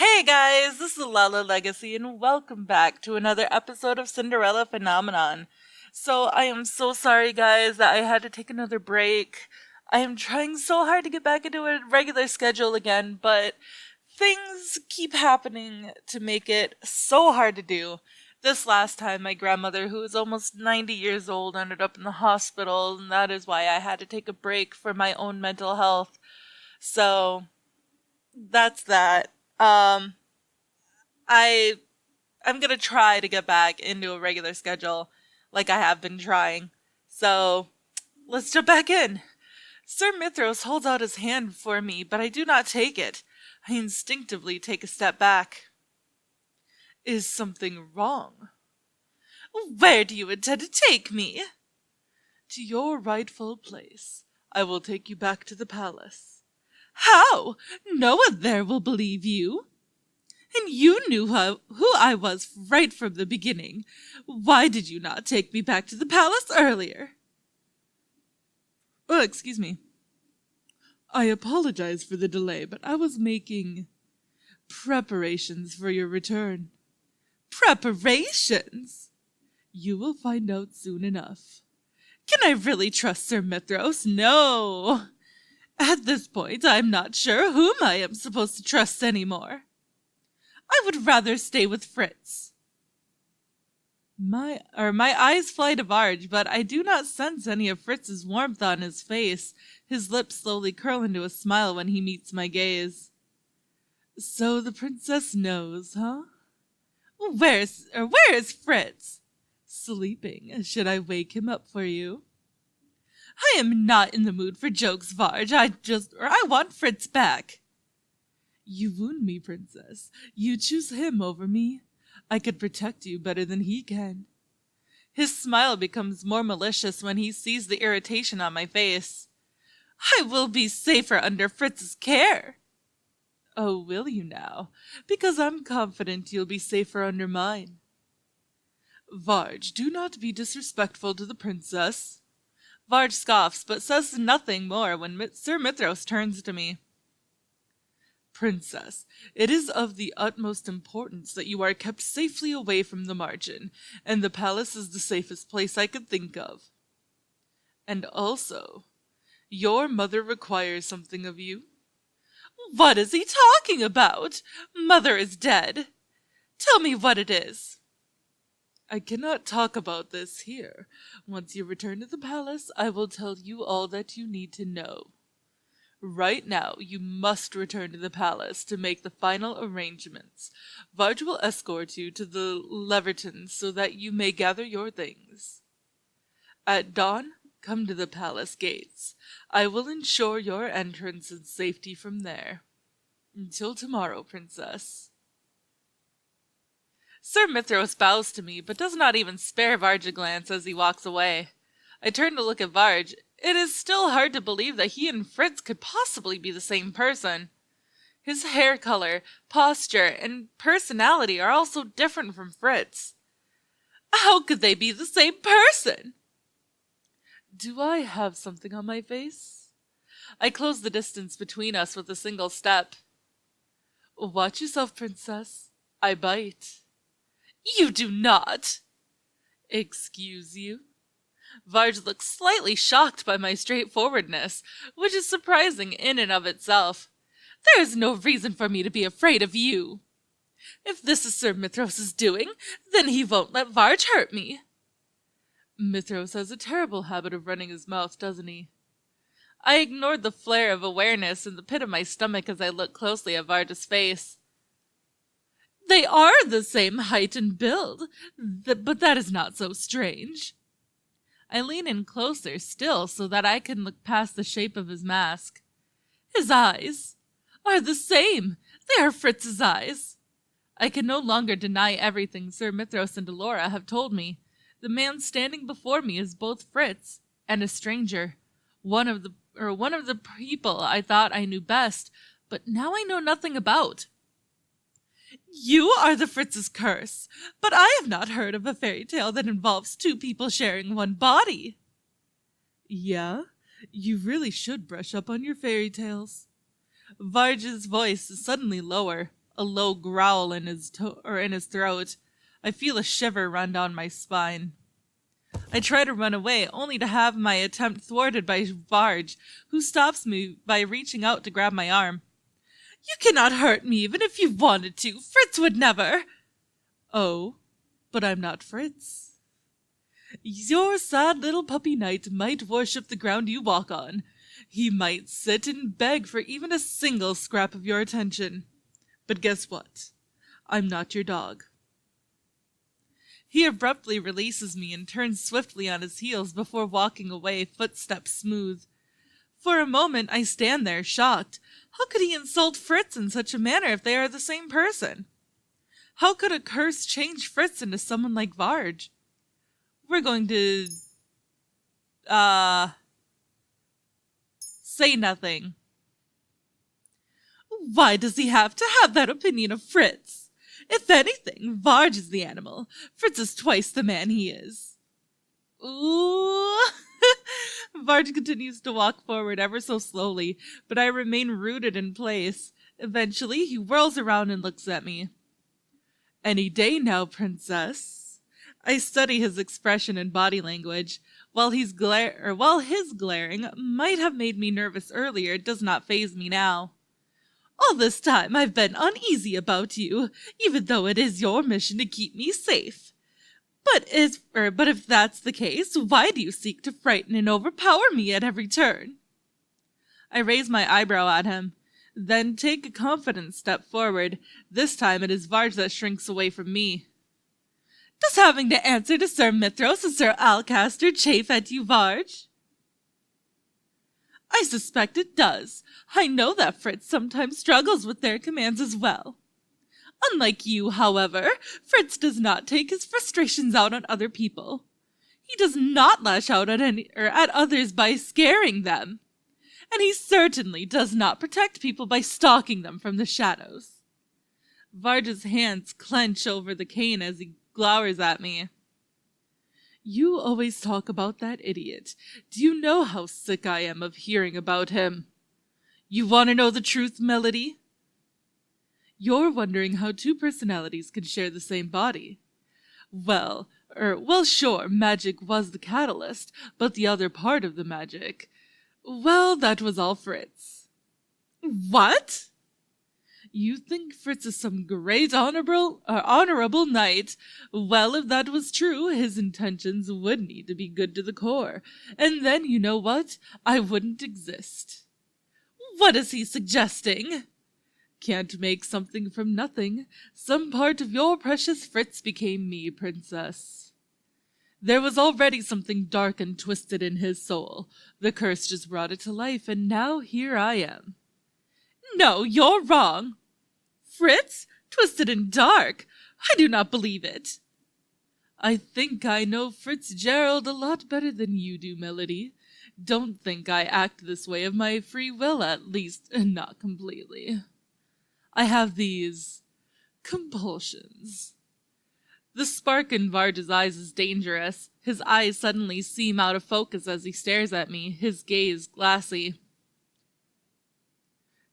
Hey guys, this is Lala Legacy, and welcome back to another episode of Cinderella Phenomenon. So, I am so sorry, guys, that I had to take another break. I am trying so hard to get back into a regular schedule again, but things keep happening to make it so hard to do. This last time, my grandmother, who is almost 90 years old, ended up in the hospital, and that is why I had to take a break for my own mental health. So, that's that. Um, I I'm gonna try to get back into a regular schedule like I have been trying. So let's jump back in. Sir Mithros holds out his hand for me, but I do not take it. I instinctively take a step back. Is something wrong? Where do you intend to take me? To your rightful place. I will take you back to the palace. How? No one there will believe you. And you knew who I was right from the beginning. Why did you not take me back to the palace earlier? Oh, excuse me. I apologize for the delay, but I was making preparations for your return. Preparations? You will find out soon enough. Can I really trust Sir Mithros? No. At this point, I'm not sure whom I am supposed to trust anymore. I would rather stay with Fritz. My eyes fly to Varg, but I do not sense any of Fritz's warmth on his face. His lips slowly curl into a smile when he meets my gaze. So the princess knows, huh? Where is Fritz? Sleeping. Should I wake him up for you? I am not in the mood for jokes, Varg. I want Fritz back. You wound me, princess. You choose him over me. I could protect you better than he can. His smile becomes more malicious when he sees the irritation on my face. I will be safer under Fritz's care. Oh, will you now? Because I'm confident you'll be safer under mine. Varg, do not be disrespectful to the princess. Varg scoffs, but says nothing more when Sir Mithros turns to me. Princess, it is of the utmost importance that you are kept safely away from the margin, and the palace is the safest place I could think of. And also, your mother requires something of you. What is he talking about? Mother is dead. Tell me what it is. I cannot talk about this here. Once you return to the palace, I will tell you all that you need to know. Right now, you must return to the palace to make the final arrangements. Varg will escort you to the Levertons so that you may gather your things. At dawn, come to the palace gates. I will ensure your entrance and safety from there. Until tomorrow, princess. Sir Mithros bows to me, but does not even spare Varg a glance as he walks away. I turn to look at Varg. It is still hard to believe that he and Fritz could possibly be the same person. His hair color, posture, and personality are all so different from Fritz. How could they be the same person? Do I have something on my face? I close the distance between us with a single step. Watch yourself, princess. I bite. You do not. Excuse you? Varg looks slightly shocked by my straightforwardness, which is surprising in and of itself. There is no reason for me to be afraid of you. If this is Sir Mithros' doing, then he won't let Varg hurt me. Mithros has a terrible habit of running his mouth, doesn't he? I ignored the flare of awareness in the pit of my stomach as I looked closely at Varg's face. They are the same height and build, but that is not so strange. I lean in closer still so that I can look past the shape of his mask. His eyes are the same. They are Fritz's eyes. I can no longer deny everything Sir Mithros and Delora have told me. The man standing before me is both Fritz and a stranger, one of the people I thought I knew best, but now I know nothing about. You are the Fritz's curse, but I have not heard of a fairy tale that involves two people sharing one body. Yeah, you really should brush up on your fairy tales. Varg's voice is suddenly lower, a low growl in his throat. I feel a shiver run down my spine. I try to run away, only to have my attempt thwarted by Varg, who stops me by reaching out to grab my arm. "You cannot hurt me even if you wanted to. Fritz would never." "Oh, but I'm not Fritz. Your sad little puppy knight might worship the ground you walk on. He might sit and beg for even a single scrap of your attention. But guess what? I'm not your dog." He abruptly releases me and turns swiftly on his heels before walking away, footsteps smooth. For a moment I stand there, shocked. How could he insult Fritz in such a manner if they are the same person? How could a curse change Fritz into someone like Varg? We're going to... say nothing. Why does he have to have that opinion of Fritz? If anything, Varg is the animal. Fritz is twice the man he is. Ooh. Varg continues to walk forward ever so slowly, but I remain rooted in place. Eventually, he whirls around and looks at me. "Any day now, princess." I study his expression and body language. While his glaring might have made me nervous earlier, it does not faze me now. "All this time I've been uneasy about you, even though it is your mission to keep me safe. But if that's the case, why do you seek to frighten and overpower me at every turn?" I raise my eyebrow at him, then take a confident step forward. This time it is Varg that shrinks away from me. "Does having to answer to Sir Mithros and Sir Alcaster chafe at you, Varg?" "I suspect it does. I know that Fritz sometimes struggles with their commands as well. Unlike you, however, Fritz does not take his frustrations out on other people. He does not lash out at others by scaring them. And he certainly does not protect people by stalking them from the shadows." Varg's hands clench over the cane as he glowers at me. "You always talk about that idiot. Do you know how sick I am of hearing about him? You want to know the truth, Melody? You're wondering how two personalities can share the same body. Well, sure, magic was the catalyst, but the other part of the magic, well, that was all Fritz." "What?" "You think Fritz is some great honorable knight. Well, if that was true, his intentions would need to be good to the core. And then, you know what? I wouldn't exist." "What is he suggesting?" "Can't make something from nothing. Some part of your precious Fritz became me, princess. There was already something dark and twisted in his soul. The curse just brought it to life, and now here I am." "No, you're wrong." "Fritz? Twisted and dark? I do not believe it." "I think I know Fitzgerald a lot better than you do, Melody. Don't think I act this way of my free will, at least not completely. I have these compulsions." The spark in Varg's eyes is dangerous. His eyes suddenly seem out of focus as he stares at me, his gaze glassy.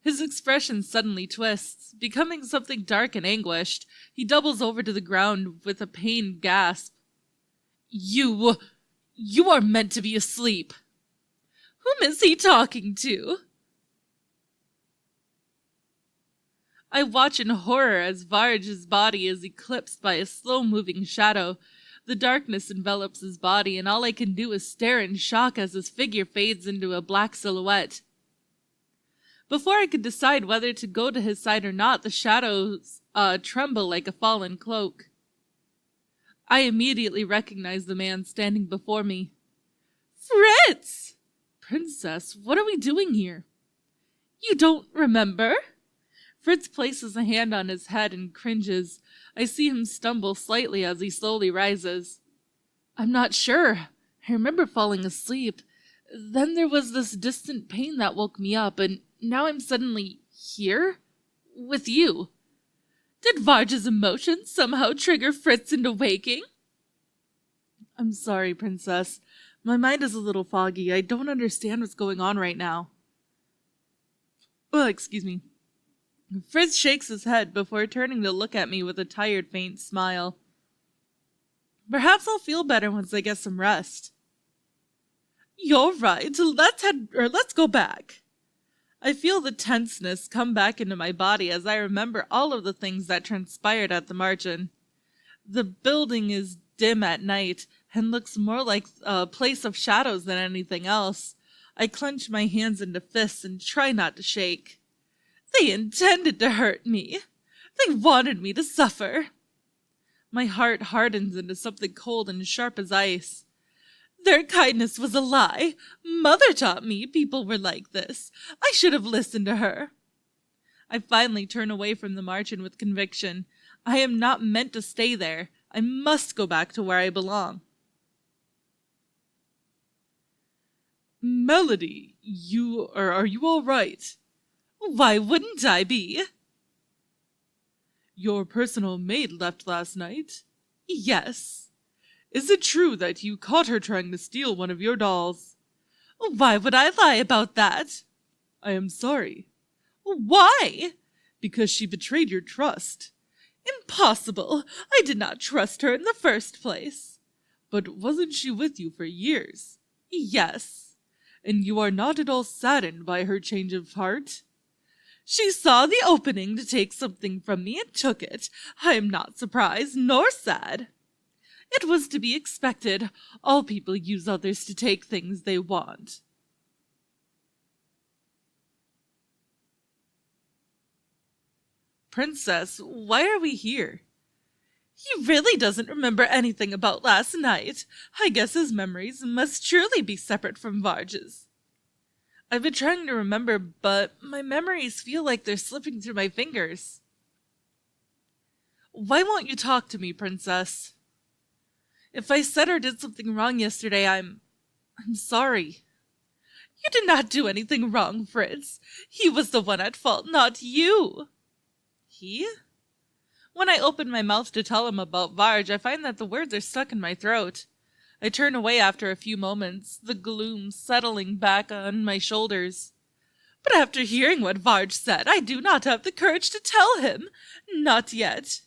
His expression suddenly twists, becoming something dark and anguished. He doubles over to the ground with a pained gasp. You are meant to be asleep." "Whom is he talking to?" I watch in horror as Varg's body is eclipsed by a slow-moving shadow. The darkness envelops his body, and all I can do is stare in shock as his figure fades into a black silhouette. Before I could decide whether to go to his side or not, the shadows tremble like a fallen cloak. I immediately recognize the man standing before me. "Fritz!" "Princess, what are we doing here?" "You don't remember?" Fritz places a hand on his head and cringes. I see him stumble slightly as he slowly rises. "I'm not sure. I remember falling asleep. Then there was this distant pain that woke me up, and now I'm suddenly here? With you. Did Varg's emotions somehow trigger Fritz into waking?" "I'm sorry, Princess. My mind is a little foggy. I don't understand what's going on right now." "Oh, excuse me. Fritz shakes his head before turning to look at me with a tired, faint smile. Perhaps I'll feel better once I get some rest. You're right. Let's go back. I feel the tenseness come back into my body as I remember all of the things that transpired at the margin. The building is dim at night and looks more like a place of shadows than anything else. I clench my hands into fists and try not to shake. They intended to hurt me. They wanted me to suffer. My heart hardens into something cold and sharp as ice. Their kindness was a lie. Mother taught me people were like this. I should have listened to her. I finally turn away from the margin with conviction. I am not meant to stay there. I must go back to where I belong. Melody, are you all right? Why wouldn't I be? Your personal maid left last night? Yes. Is it true that you caught her trying to steal one of your dolls? Why would I lie about that? I am sorry. Why? Because she betrayed your trust. Impossible! I did not trust her in the first place. But wasn't she with you for years? Yes. And you are not at all saddened by her change of heart? She saw the opening to take something from me and took it. I am not surprised nor sad. It was to be expected. All people use others to take things they want. Princess, why are we here? He really doesn't remember anything about last night. I guess his memories must truly be separate from Varg's. I've been trying to remember, but my memories feel like they're slipping through my fingers. Why won't you talk to me, Princess? If I said or did something wrong yesterday, I'm sorry. You did not do anything wrong, Fritz. He was the one at fault, not you. He? When I open my mouth to tell him about Varg, I find that the words are stuck in my throat. I turn away after a few moments, the gloom settling back on my shoulders. But after hearing what Varg said, I do not have the courage to tell him. Not yet.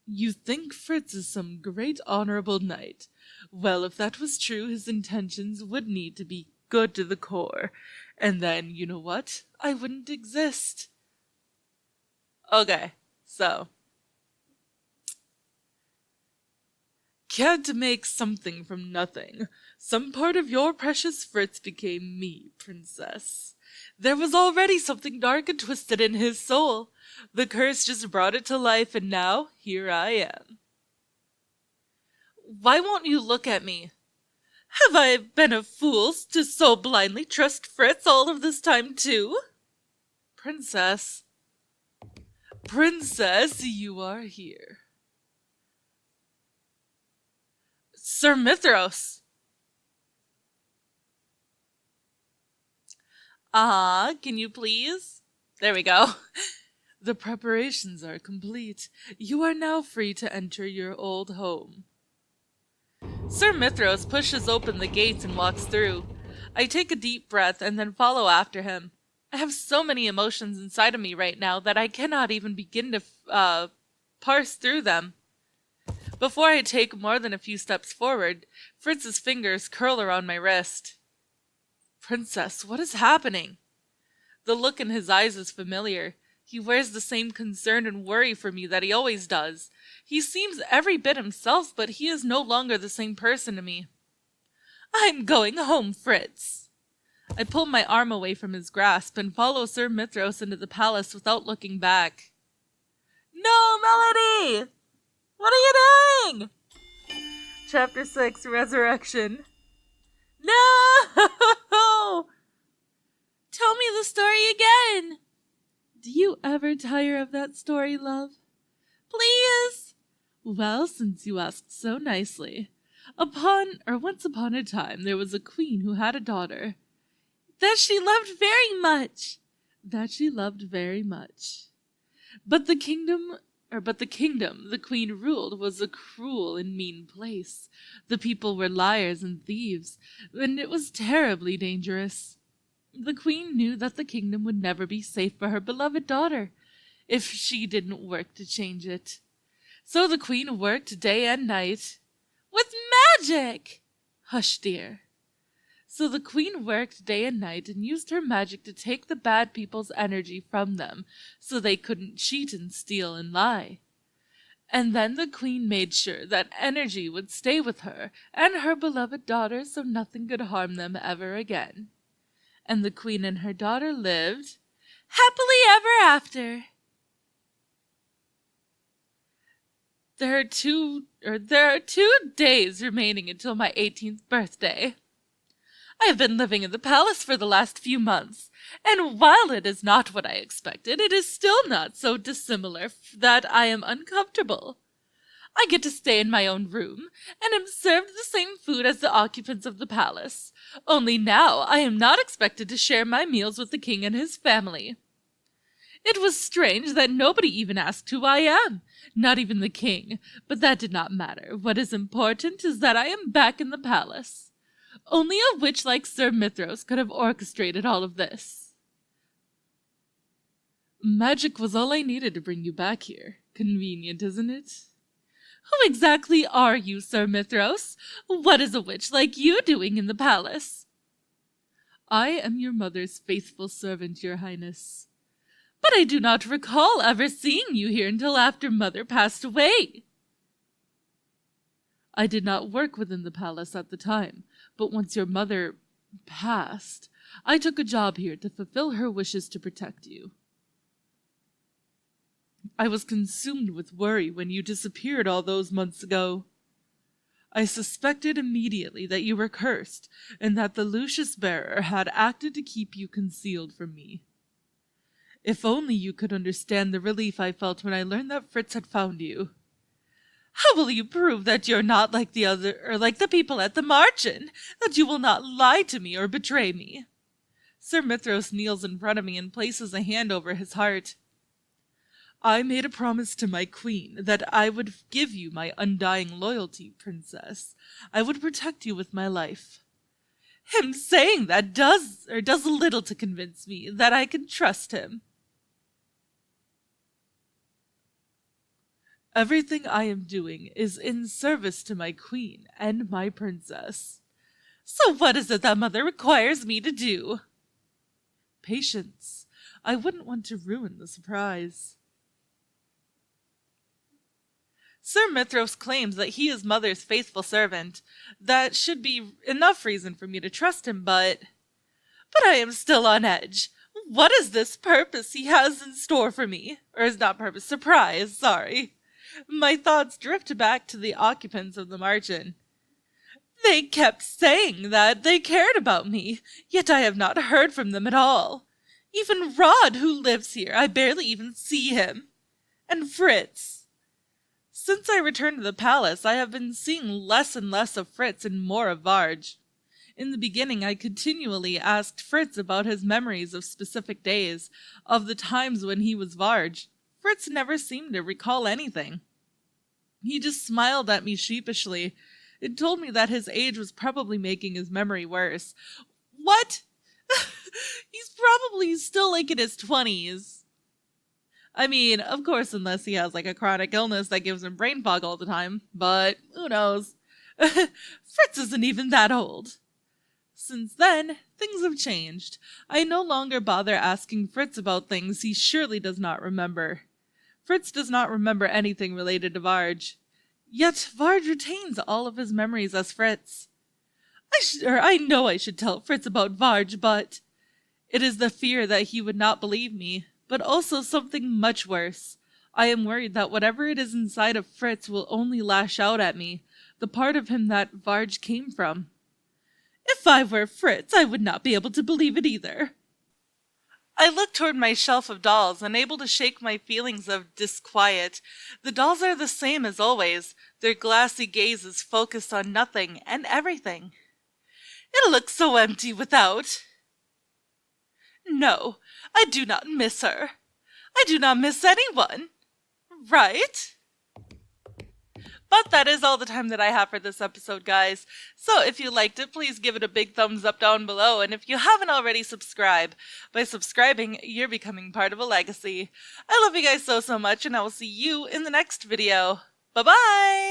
You think Fritz is some great honorable knight. Well, if that was true, his intentions would need to be good to the core. And then, you know what? I wouldn't exist. Okay, so. Can't make something from nothing. Some part of your precious Fritz became me, Princess. There was already something dark and twisted in his soul. The curse just brought it to life, and now here I am. Why won't you look at me? Have I been a fool to so blindly trust Fritz all of this time, too? Princess, you are here. Sir Mithros! Can you please? There we go. The preparations are complete. You are now free to enter your old home. Sir Mithros pushes open the gates and walks through. I take a deep breath and then follow after him. I have so many emotions inside of me right now that I cannot even begin to parse through them. Before I take more than a few steps forward, Fritz's fingers curl around my wrist. Princess, what is happening? The look in his eyes is familiar. He wears the same concern and worry for me that he always does. He seems every bit himself, but he is no longer the same person to me. I'm going home, Fritz. I pull my arm away from his grasp and follow Sir Mithros into the palace without looking back. No, Melody! What are you doing? Chapter 6, Resurrection. No! Tell me the story again. Do you ever tire of that story, love? Please? Well, since you asked so nicely. Once upon a time, there was a queen who had a daughter. That she loved very much. But the kingdom the queen ruled was a cruel and mean place. The people were liars and thieves, and it was terribly dangerous. The queen knew that the kingdom would never be safe for her beloved daughter if she didn't work to change it. So the queen worked day and night. With magic! Hush, dear. So the queen worked day and night and used her magic to take the bad people's energy from them so they couldn't cheat and steal and lie. And then the queen made sure that energy would stay with her and her beloved daughter so nothing could harm them ever again. And the queen and her daughter lived happily ever after. There are two days remaining until my 18th birthday. I have been living in the palace for the last few months, and while it is not what I expected, it is still not so dissimilar that I am uncomfortable. I get to stay in my own room, and am served the same food as the occupants of the palace, only now I am not expected to share my meals with the king and his family. It was strange that nobody even asked who I am, not even the king, but that did not matter. What is important is that I am back in the palace. Only a witch like Sir Mithros could have orchestrated all of this. Magic was all I needed to bring you back here. Convenient, isn't it? Who exactly are you, Sir Mithros? What is a witch like you doing in the palace? I am your mother's faithful servant, your highness. But I do not recall ever seeing you here until after Mother passed away. I did not work within the palace at the time, but once your mother passed, I took a job here to fulfill her wishes to protect you. I was consumed with worry when you disappeared all those months ago. I suspected immediately that you were cursed, and that the Lucius Bearer had acted to keep you concealed from me. If only you could understand the relief I felt when I learned that Fritz had found you. How will you prove that you're not like the people at the margin, that you will not lie to me or betray me? Sir Mithros kneels in front of me and places a hand over his heart. I made a promise to my queen that I would give you my undying loyalty, princess. I would protect you with my life. Him saying that does little to convince me that I can trust him. Everything I am doing is in service to my queen and my princess. So what is it that Mother requires me to do? Patience. I wouldn't want to ruin the surprise. Sir Mithros claims that he is Mother's faithful servant. That should be enough reason for me to trust him, but I am still on edge. What is this purpose he has in store for me? Or is not purpose, surprise, sorry. My thoughts drift back to the occupants of the margin. They kept saying that they cared about me, yet I have not heard from them at all. Even Rod, who lives here, I barely even see him. And Fritz. Since I returned to the palace, I have been seeing less and less of Fritz and more of Varg. In the beginning, I continually asked Fritz about his memories of specific days, of the times when he was Varg. Fritz never seemed to recall anything. He just smiled at me sheepishly and told me that his age was probably making his memory worse. What? He's probably still like in his 20s. I mean, of course, unless he has like a chronic illness that gives him brain fog all the time, but who knows? Fritz isn't even that old. Since then, things have changed. I no longer bother asking Fritz about things he surely does not remember. Fritz does not remember anything related to Varg. Yet Varg retains all of his memories as Fritz. I know I should tell Fritz about Varg, but it is the fear that he would not believe me, but also something much worse. I am worried that whatever it is inside of Fritz will only lash out at me, the part of him that Varg came from. If I were Fritz, I would not be able to believe it either. I look toward my shelf of dolls, unable to shake my feelings of disquiet. The dolls are the same as always, their glassy gazes focused on nothing and everything. It looks so empty without. No, I do not miss her. I do not miss anyone. Right? But that is all the time that I have for this episode, guys. So if you liked it, please give it a big thumbs up down below. And if you haven't already, subscribe. By subscribing, you're becoming part of a legacy. I love you guys so much, and I will see you in the next video. Bye-bye!